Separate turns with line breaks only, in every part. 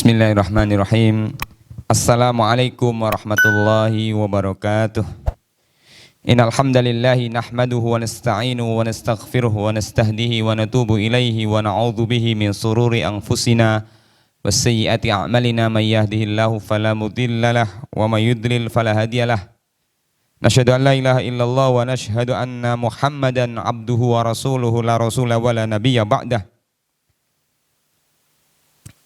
Bismillahirrahmanirrahim. Assalamualaikum warahmatullahi wabarakatuh. Innal hamdalillahi nahmaduhu wa nasta'inuhu wa nastaghfiruhu wa nastahdihi wa natubu ilaihi wa na'udzu bihi min sururi anfusina was sayyiati a'malina may yahdihillahu fala mudhillalah wa may yudlil fala hadiyalah. Nasyhadu an la ilaha illallah wa nashhadu anna Muhammadan abduhu wa rasuluhu la rasula wa la nabiyya ba'dah.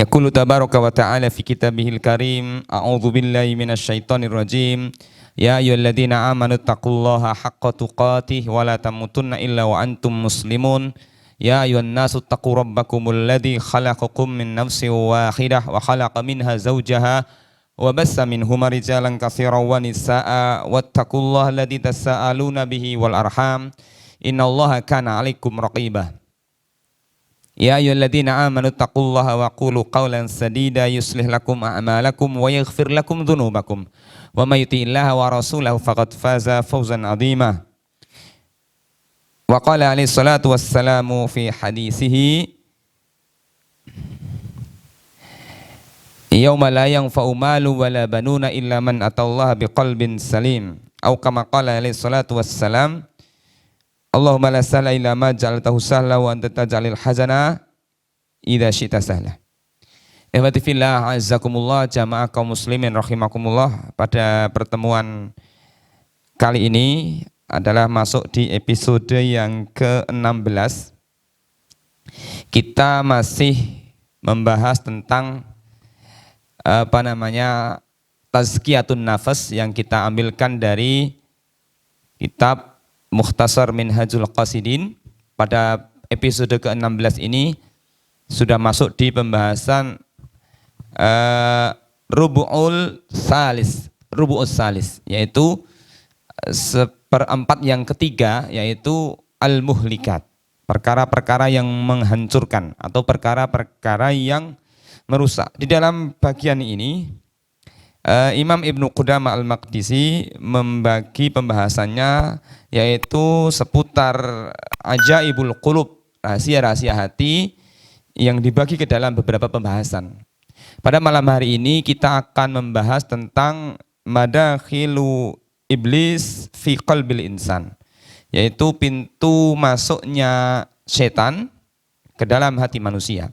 Yaqulu tabaraka wa ta'ala fi kitabihil karim, a'udzu billahi minasy syaithanir rajim. Ya ayyuhalladzina amanu taqullaha haqqa tuqatih wa la tamutunna illa wa antum muslimun. Ya ayyuhan nasu taqu rabbakumul ladzi khalaqakum min nafsin wahidah wa khalaqa minha zawjaha wa bassa minhuma rijalan katsiran wa nisaa'a wattaqullaha alladzi tasaaluna bihi wal arham. Innallaha kana 'alaikum raqibah. Ya ayyuhalladzina amanu taqullaha wa qulu qawlan sadida yuslih lakum a'malakum wa yaghfir lakum dhunubakum wa may yuti'illaha wa rasulahu faqad faza fawzan 'azima. Wa qala alaihi salatu wassalamu fi hadisihi yauma la yanfa'u malu wa la banuna illa man atallaha biqalbin salim, au kama qala alaihi salatu wassalam, Allahumma la sahla illa ma ja'altahu sahla wa anta taj'alul hazana idza syi'ta sahla. Ikhwati fillah, azzakumullah, jamaah kaum muslimin rahimakumullah. Pada pertemuan kali ini adalah masuk di episode yang ke-16. Kita masih membahas tentang tazkiyatun nafas yang kita ambilkan dari kitab Mukhtasar Minhajul Qasidin. Pada episode ke-16 ini sudah masuk di pembahasan rubu'ul salis, yaitu seperempat yang ketiga, yaitu al-muhlikat, perkara-perkara yang menghancurkan atau perkara-perkara yang merusak. Di dalam bagian ini Imam Ibnu Qudamah Al-Maqdisi membagi pembahasannya yaitu seputar ajaibul qulub, rahasia-rahasia hati, yang dibagi ke dalam beberapa pembahasan. Pada malam hari ini kita akan membahas tentang madakhilu iblis fi qalbil insan, yaitu pintu masuknya setan ke dalam hati manusia.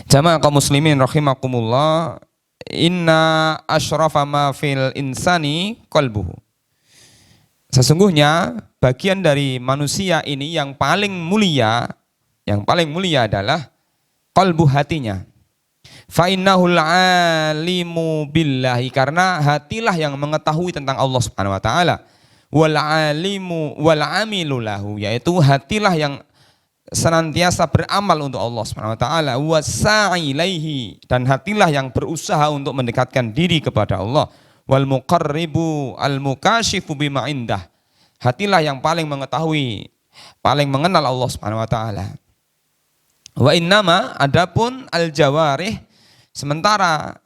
Jamaah kaum muslimin rahimakumullah, inna asyrafa ma fil insani qalbuhu. Sesungguhnya bagian dari manusia ini yang paling mulia adalah qalbu, hatinya. Fa innahul alimu billahi, karena hatilah yang mengetahui tentang Allah Subhanahu wa taala. Wal alimu wal amilu lahu, yaitu hatilah yang senantiasa beramal untuk Allah Subhanahu wa taala. Wasa'i ilaihi, dan hatilah yang berusaha untuk mendekatkan diri kepada Allah. Wal muqarribu al mukashifu bima indah, hatilah yang paling mengetahui, paling mengenal Allah Subhanahu wa taala. Wa innama, adapun al jawarih, sementara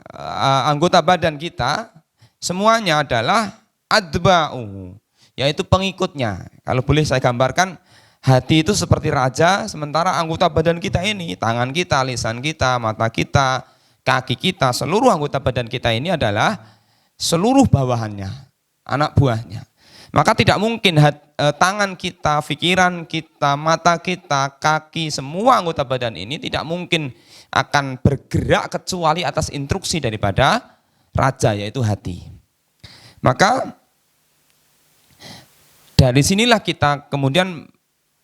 anggota badan kita semuanya adalah adba'u, yaitu pengikutnya. Kalau boleh saya gambarkan, hati itu seperti raja, sementara anggota badan kita ini, tangan kita, lisan kita, mata kita, kaki kita, seluruh anggota badan kita ini adalah seluruh bawahannya, anak buahnya. Maka tidak mungkin tangan kita, pikiran kita, mata kita, kaki, semua anggota badan ini tidak mungkin akan bergerak kecuali atas instruksi daripada raja, yaitu hati. Maka dari sinilah kita kemudian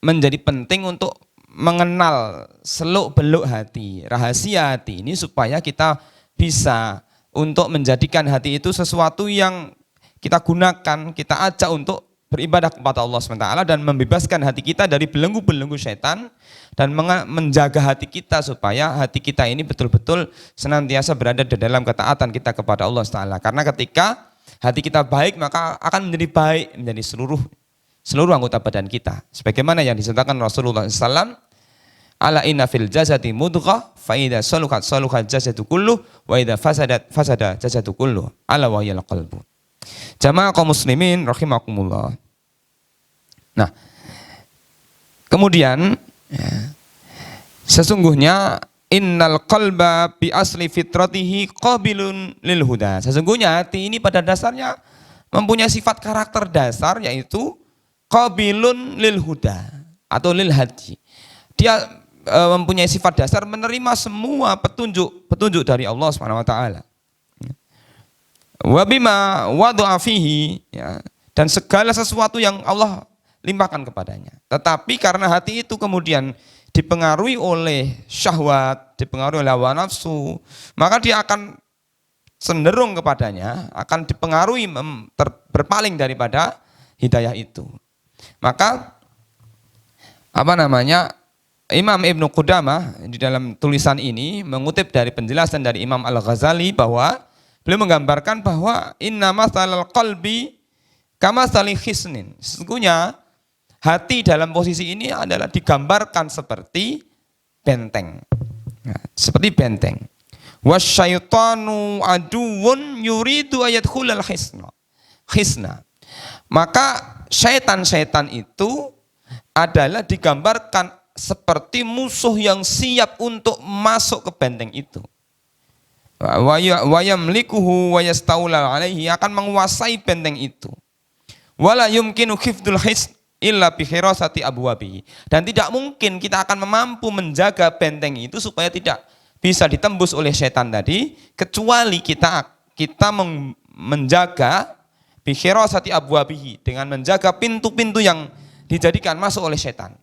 menjadi penting untuk mengenal seluk-beluk hati, rahasia hati ini, supaya kita bisa untuk menjadikan hati itu sesuatu yang kita gunakan, kita ajak untuk beribadah kepada Allah SWT dan membebaskan hati kita dari belenggu-belenggu setan, dan menjaga hati kita supaya hati kita ini betul-betul senantiasa berada di dalam ketaatan kita kepada Allah SWT. Karena ketika hati kita baik, maka akan menjadi baik menjadi seluruh anggota badan kita. Sebagaimana yang disebutkan Rasulullah SAW, ala inna fil jasadi mudghah fa idza saluhat saluhal jasadu kullu wa idza fasada jasadu kullu ala wa yal qalbu. Jamaah kaum muslimin rahimakumullah. Nah, kemudian sesungguhnya innal qalba bi asli fitratihi qabilun lil huda. Sesungguhnya hati ini pada dasarnya mempunyai sifat karakter dasar, yaitu qabilun lil huda atau lil hadi. Dia mempunyai sifat dasar menerima semua petunjuk dari Allah Subhanahu wa taala. Wa bima wada'a fihi, ya, dan segala sesuatu yang Allah limpahkan kepadanya. Tetapi karena hati itu kemudian dipengaruhi oleh syahwat, dipengaruhi oleh hawa nafsu, maka dia akan cenderung kepadanya, akan dipengaruhi berpaling daripada hidayah itu. Maka Imam Ibnu Qudamah di dalam tulisan ini mengutip dari penjelasan dari Imam Al-Ghazali bahwa beliau menggambarkan bahwa inna masalal qalbi kama salih khisnin. Sesungguhnya hati dalam posisi ini adalah digambarkan seperti benteng. Nah, seperti benteng. Wasyaitanu aduwwun yuridu ayadkhulal khisna. Maka syaitan-syaitan itu adalah digambarkan seperti musuh yang siap untuk masuk ke benteng itu. Wa yamlikuhu wa yastaula alaihi, akan menguasai benteng itu. Wala yumkinu khifdul hisn illa bi khirasati abwabihi. Dan tidak mungkin kita akan mampu menjaga benteng itu supaya tidak bisa ditembus oleh setan tadi, kecuali kita menjaga bi khirasati abwabihi, dengan menjaga pintu-pintu yang dijadikan masuk oleh setan.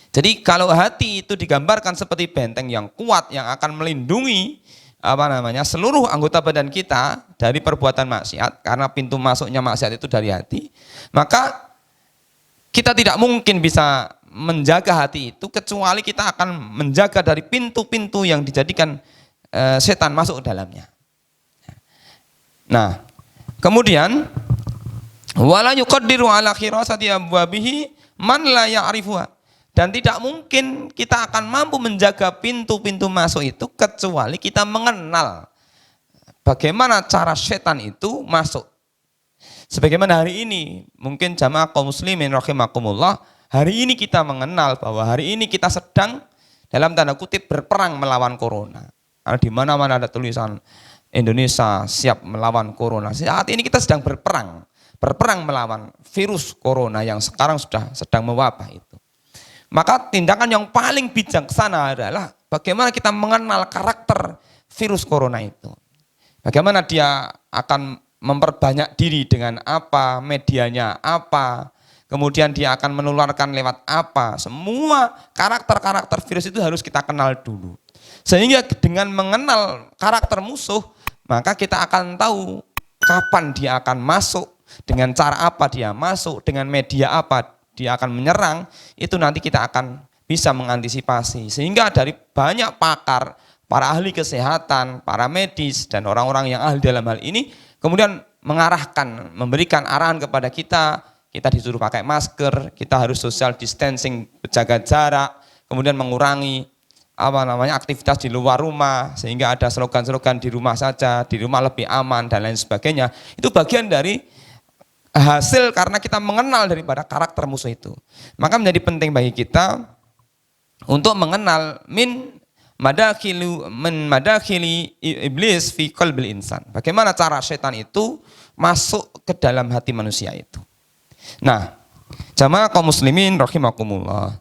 Jadi kalau hati itu digambarkan seperti benteng yang kuat yang akan melindungi seluruh anggota badan kita dari perbuatan maksiat, karena pintu masuknya maksiat itu dari hati, maka kita tidak mungkin bisa menjaga hati itu kecuali kita akan menjaga dari pintu-pintu yang dijadikan setan masuk ke dalamnya. Nah, kemudian wala yuqaddiru ala khirasati abwabihi man la ya'rifuha. Dan tidak mungkin kita akan mampu menjaga pintu-pintu masuk itu kecuali kita mengenal bagaimana cara setan itu masuk. Sebagaimana hari ini, mungkin jamaah kaum muslimin rahimakumullah, hari ini kita mengenal bahwa hari ini kita sedang dalam tanda kutip berperang melawan corona. Karena di mana-mana ada tulisan Indonesia siap melawan corona. Saat ini kita sedang berperang melawan virus corona yang sekarang sudah sedang mewabah itu. Maka tindakan yang paling bijaksana adalah bagaimana kita mengenal karakter virus corona itu. Bagaimana dia akan memperbanyak diri dengan apa, medianya apa, kemudian dia akan menularkan lewat apa. Semua karakter-karakter virus itu harus kita kenal dulu. Sehingga dengan mengenal karakter musuh, maka kita akan tahu kapan dia akan masuk, dengan cara apa dia masuk, dengan media apa dia akan menyerang. Itu nanti kita akan bisa mengantisipasi. Sehingga dari banyak pakar, para ahli kesehatan, para medis, dan orang-orang yang ahli dalam hal ini, kemudian mengarahkan, memberikan arahan kepada kita disuruh pakai masker, kita harus social distancing, jaga jarak, kemudian mengurangi aktivitas di luar rumah, sehingga ada slogan-slogan di rumah saja, di rumah lebih aman, dan lain sebagainya. Itu bagian dari hasil karena kita mengenal daripada karakter musuh itu. Maka menjadi penting bagi kita untuk mengenal min madakhili iblis fi qalbil insan. Bagaimana cara setan itu masuk ke dalam hati manusia itu. Nah, jamaah kaum muslimin rahimakumullah.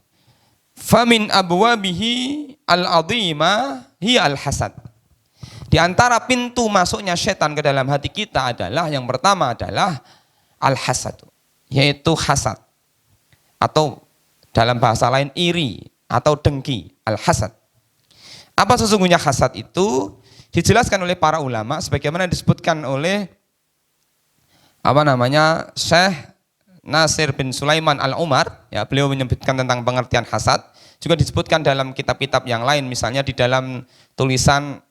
Famin abwabihi al-azima hiya al-hasad. Di antara pintu masuknya setan ke dalam hati kita adalah, yang pertama adalah al-hasad, yaitu hasad, atau dalam bahasa lain iri atau dengki, al-hasad. Apa sesungguhnya hasad itu? Dijelaskan oleh para ulama sebagaimana disebutkan oleh Syekh Nasir bin Sulaiman Al-Umar, ya, beliau menyebutkan tentang pengertian hasad. Juga disebutkan dalam kitab-kitab yang lain, misalnya di dalam tulisan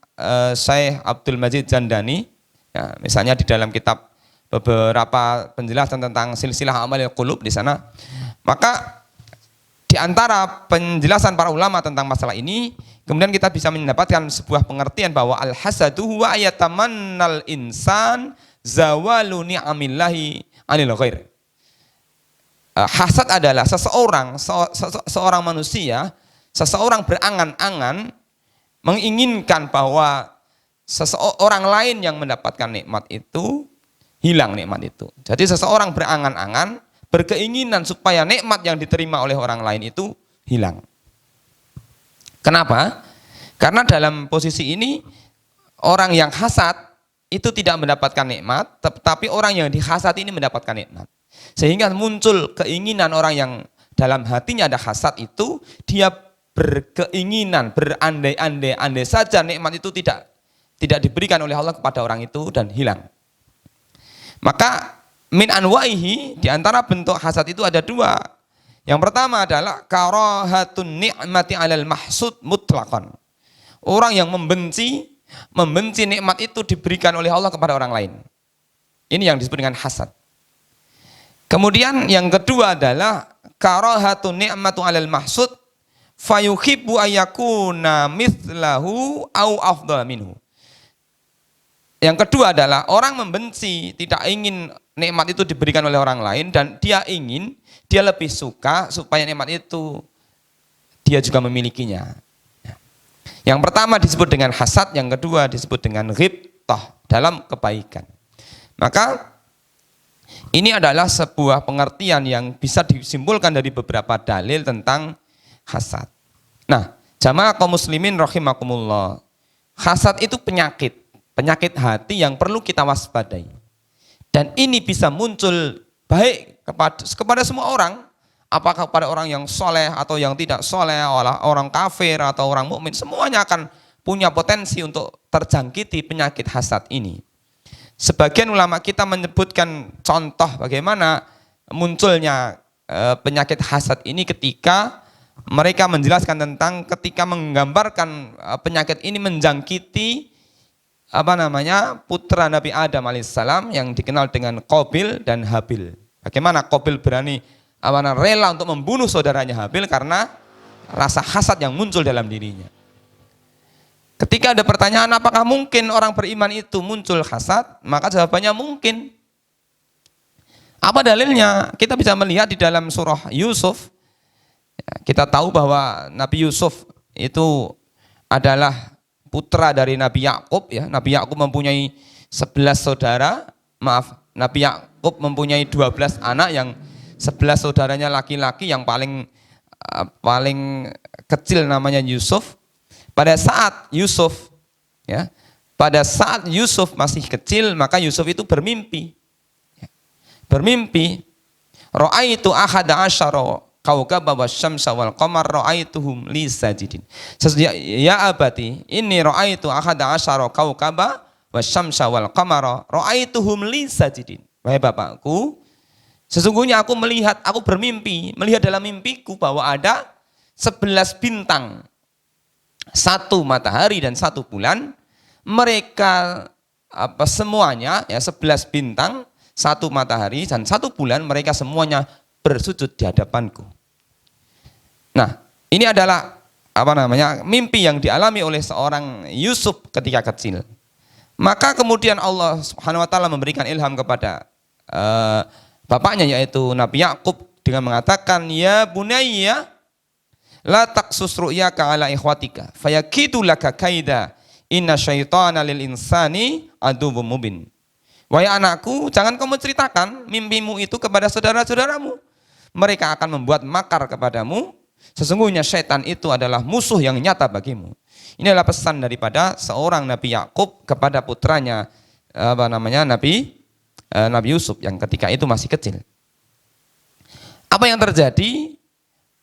Syekh Abdul Majid Jandani, ya, misalnya di dalam kitab beberapa penjelasan tentang silsilah amalil qulub di sana. Maka di antara penjelasan para ulama tentang masalah ini, kemudian kita bisa mendapatkan sebuah pengertian bahwa al-hasadu huwa ayatamannal insan zawalu ni'amillahi anil ghair. Hasad adalah seorang manusia seseorang berangan-angan menginginkan bahwa seseorang lain yang mendapatkan nikmat itu hilang nikmat itu. Jadi seseorang berangan-angan berkeinginan supaya nikmat yang diterima oleh orang lain itu hilang. Kenapa? Karena dalam posisi ini orang yang hasad itu tidak mendapatkan nikmat, tetapi orang yang dihasad ini mendapatkan nikmat. Sehingga muncul keinginan orang yang dalam hatinya ada hasad itu, dia berkeinginan, berandai-andai, andai saja nikmat itu tidak diberikan oleh Allah kepada orang itu dan hilang. Maka min anwaihi, di antara bentuk hasad itu ada dua. Yang pertama adalah karahatun ni'mati 'alal mahsud mutlaqan. Orang yang membenci nikmat itu diberikan oleh Allah kepada orang lain. Ini yang disebut dengan hasad. Kemudian yang kedua adalah karahatun ni'matu 'alal mahsud fayuhibbu ayyakuna mithlahu au afdal minhu. Yang kedua adalah orang membenci, tidak ingin nikmat itu diberikan oleh orang lain dan dia lebih suka supaya nikmat itu dia juga memilikinya. Yang pertama disebut dengan hasad, yang kedua disebut dengan ghibtah dalam kebaikan. Maka ini adalah sebuah pengertian yang bisa disimpulkan dari beberapa dalil tentang hasad. Nah, jamaah kaum muslimin rahimakumullah. Hasad itu penyakit hati yang perlu kita waspadai. Dan ini bisa muncul baik kepada semua orang, apakah kepada orang yang soleh atau yang tidak soleh, orang kafir atau orang mukmin, semuanya akan punya potensi untuk terjangkiti penyakit hasad ini. Sebagian ulama kita menyebutkan contoh bagaimana munculnya penyakit hasad ini ketika mereka menjelaskan tentang ketika menggambarkan penyakit ini menjangkiti putra Nabi Adam alaihissalam yang dikenal dengan Qabil dan Habil. Bagaimana Qabil berani rela untuk membunuh saudaranya Habil karena rasa hasad yang muncul dalam dirinya. Ketika ada pertanyaan apakah mungkin orang beriman itu muncul hasad, maka jawabannya mungkin. Apa dalilnya? Kita bisa melihat di dalam surah Yusuf. Kita tahu bahwa Nabi Yusuf itu adalah putra dari Nabi Yakub, ya. Nabi Yakub mempunyai 11 saudara, Nabi Yakub mempunyai 12 anak yang 11 saudaranya laki-laki, yang paling kecil namanya Yusuf. Pada saat Yusuf masih kecil, maka Yusuf itu bermimpi. Ra'aitu ahada asyara kaukaba wasyamsa wal qamar ra'aituhum li sajidin. Ya abati, inni ra'aitu ahada asyara kaukaba wasyamsa wal qamara ra'aituhum li sajidin. Wahai bapakku, sesungguhnya aku bermimpi, melihat dalam mimpiku bahwa ada 11 bintang, 1 matahari dan 1 bulan. Mereka semuanya 11 bintang, 1 matahari dan 1 bulan, mereka semuanya bersujud di hadapanku. Nah, ini adalah mimpi yang dialami oleh seorang Yusuf ketika kecil. Maka kemudian Allah Subhanahu wa taala memberikan ilham kepada bapaknya yaitu Nabi Yakub dengan mengatakan, "Ya bunayya la taqsus ru'yaka ala ikhwatika fayakidu laka kaida inna syaitana lil insani aduwwum mubin." Wahai anakku, jangan kamu ceritakan mimpimu itu kepada saudara-saudaramu. Mereka akan membuat makar kepadamu. Sesungguhnya syaitan itu adalah musuh yang nyata bagimu. Ini adalah pesan daripada seorang Nabi Yakub kepada putranya Nabi Yusuf yang ketika itu masih kecil. Apa yang terjadi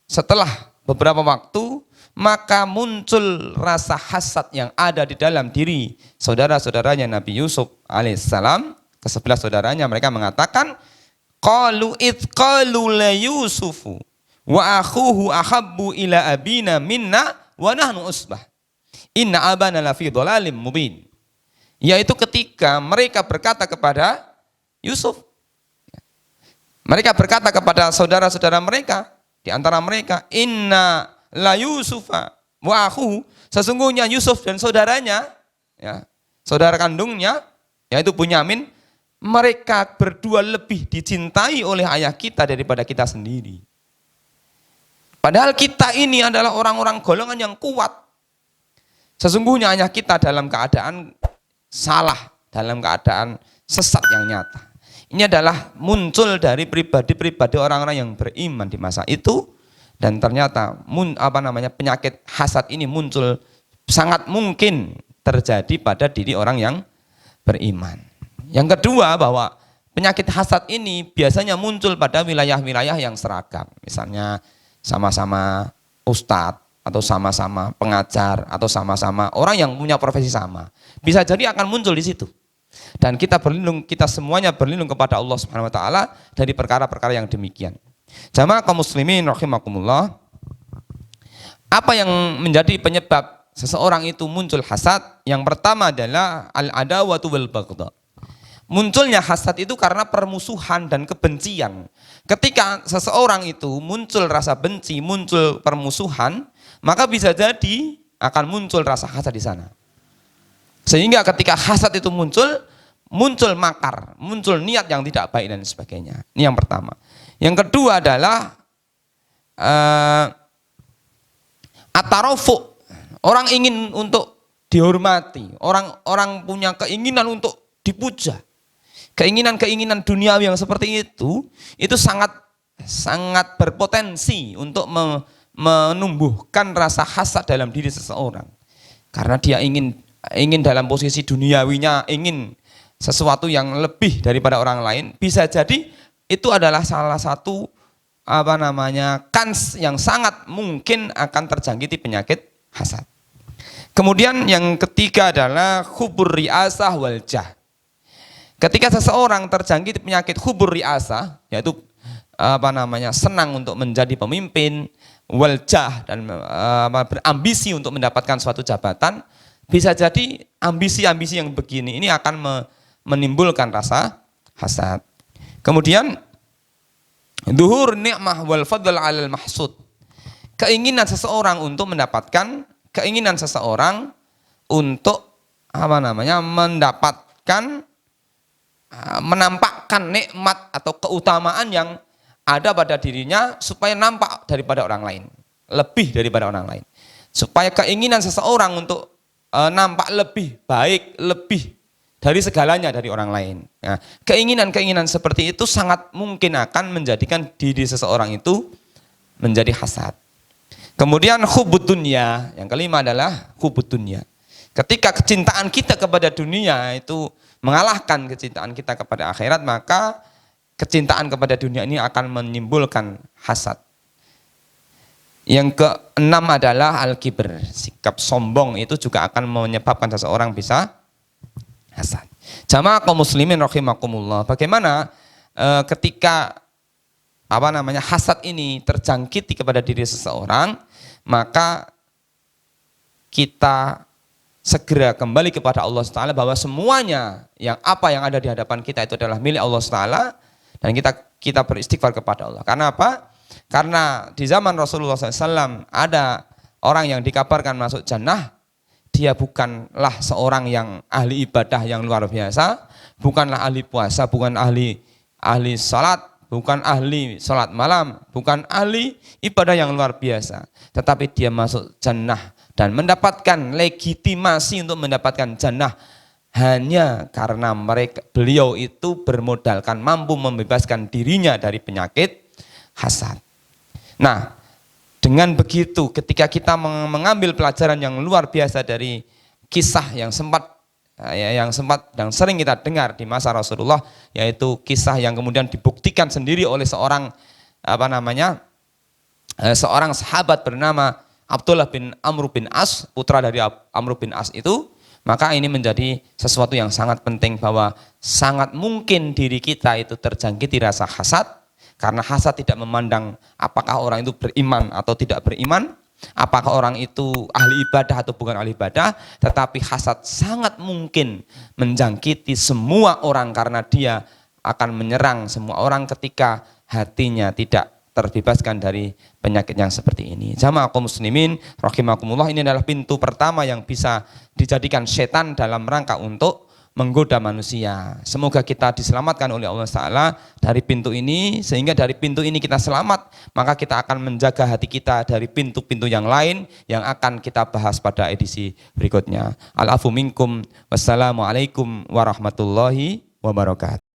setelah beberapa waktu, maka muncul rasa hasad yang ada di dalam diri saudara-saudaranya Nabi Yusuf alaihissalam. Ke-11 saudaranya, mereka mengatakan, qalu id qalu la Yusufu wa akhuhu ahabbu ila abina minna wa nahnu usbah inna abana lafi dhalalim mubin. Yaitu ketika mereka berkata kepada Yusuf, mereka berkata kepada saudara-saudara mereka, di antara mereka, inna la Yusufa wa akhuhu, sesungguhnya Yusuf dan saudaranya, saudara kandungnya yaitu Bunyamin, mereka berdua lebih dicintai oleh ayah kita daripada kita sendiri. Padahal kita ini adalah orang-orang golongan yang kuat. Sesungguhnya hanya kita dalam keadaan salah, dalam keadaan sesat yang nyata. Ini adalah muncul dari pribadi-pribadi orang-orang yang beriman di masa itu, dan ternyata penyakit hasad ini muncul sangat mungkin terjadi pada diri orang yang beriman. Yang kedua, bahwa penyakit hasad ini biasanya muncul pada wilayah-wilayah yang seragam. Misalnya sama-sama ustadz, atau sama-sama pengajar, atau sama-sama orang yang punya profesi sama. Bisa jadi akan muncul di situ. Dan kita semuanya berlindung kepada Allah Subhanahu wa taala dari perkara-perkara yang demikian. Jamaah kaum muslimin rahimakumullah, apa yang menjadi penyebab seseorang itu muncul hasad? Yang pertama adalah al-adawatu wal baghdha. Munculnya hasad itu karena permusuhan dan kebencian. Ketika seseorang itu muncul rasa benci, muncul permusuhan, maka bisa jadi akan muncul rasa hasad di sana. Sehingga ketika hasad itu muncul makar, muncul niat yang tidak baik dan sebagainya. Ini yang pertama. Yang kedua adalah atarafu. Orang ingin untuk dihormati, orang punya keinginan untuk dipuja. Keinginan-keinginan duniawi yang seperti itu sangat berpotensi untuk menumbuhkan rasa hasad dalam diri seseorang. Karena dia ingin dalam posisi duniawinya, ingin sesuatu yang lebih daripada orang lain. Bisa jadi itu adalah salah satu kans yang sangat mungkin akan terjangkiti penyakit hasad. Kemudian yang ketiga adalah hubur riasah wal jah. Ketika seseorang terjangkit penyakit hubur riasah, yaitu senang untuk menjadi pemimpin, wal jah, dan berambisi untuk mendapatkan suatu jabatan, bisa jadi ambisi-ambisi yang begini ini akan menimbulkan rasa hasad. Kemudian duhur ni'mah wal fadl 'alal mahsud. Keinginan seseorang untuk mendapatkan, keinginan seseorang untuk mendapatkan, menampakkan nikmat atau keutamaan yang ada pada dirinya supaya nampak daripada orang lain, lebih daripada orang lain. Supaya keinginan seseorang untuk nampak lebih baik, lebih dari segalanya dari orang lain. Nah, keinginan-keinginan seperti itu sangat mungkin akan menjadikan diri seseorang itu menjadi hasad. Kemudian hubud dunya, yang kelima adalah hubud dunya. Ketika kecintaan kita kepada dunia itu mengalahkan kecintaan kita kepada akhirat, maka kecintaan kepada dunia ini akan menimbulkan hasad. Yang keenam adalah al-kibr, sikap sombong itu juga akan menyebabkan seseorang bisa hasad. Jamaah kaum muslimin rahimakumullah, bagaimana ketika hasad ini terjangkiti kepada diri seseorang, maka kita segera kembali kepada Allah SWT, bahwa semuanya yang ada di hadapan kita itu adalah milik Allah SWT, dan kita beristighfar kepada Allah. Karena apa? Karena di zaman Rasulullah SAW ada orang yang dikabarkan masuk jannah, dia bukanlah seorang yang ahli ibadah yang luar biasa, bukanlah ahli puasa, bukan ahli salat, bukan ahli salat malam, bukan ahli ibadah yang luar biasa, tetapi dia masuk jannah dan mendapatkan legitimasi untuk mendapatkan jannah hanya karena beliau itu bermodalkan mampu membebaskan dirinya dari penyakit hasad. Nah, dengan begitu ketika kita mengambil pelajaran yang luar biasa dari kisah yang sempat dan sering kita dengar di masa Rasulullah, yaitu kisah yang kemudian dibuktikan sendiri oleh seorang sahabat bernama Abdullah bin Amr bin As, putra dari Amr bin As itu, maka ini menjadi sesuatu yang sangat penting, bahwa sangat mungkin diri kita itu terjangkiti rasa hasad, karena hasad tidak memandang apakah orang itu beriman atau tidak beriman, apakah orang itu ahli ibadah atau bukan ahli ibadah, tetapi hasad sangat mungkin menjangkiti semua orang, karena dia akan menyerang semua orang ketika hatinya tidak terbebaskan dari penyakit yang seperti ini. Jamaah kaum muslimin rahimakumullah, ini adalah pintu pertama yang bisa dijadikan setan dalam rangka untuk menggoda manusia. Semoga kita diselamatkan oleh Allah Ta'ala dari pintu ini, sehingga dari pintu ini kita selamat, maka kita akan menjaga hati kita dari pintu-pintu yang lain yang akan kita bahas pada edisi berikutnya. Al-afu minkum, wassalamualaikum warahmatullahi wabarakatuh.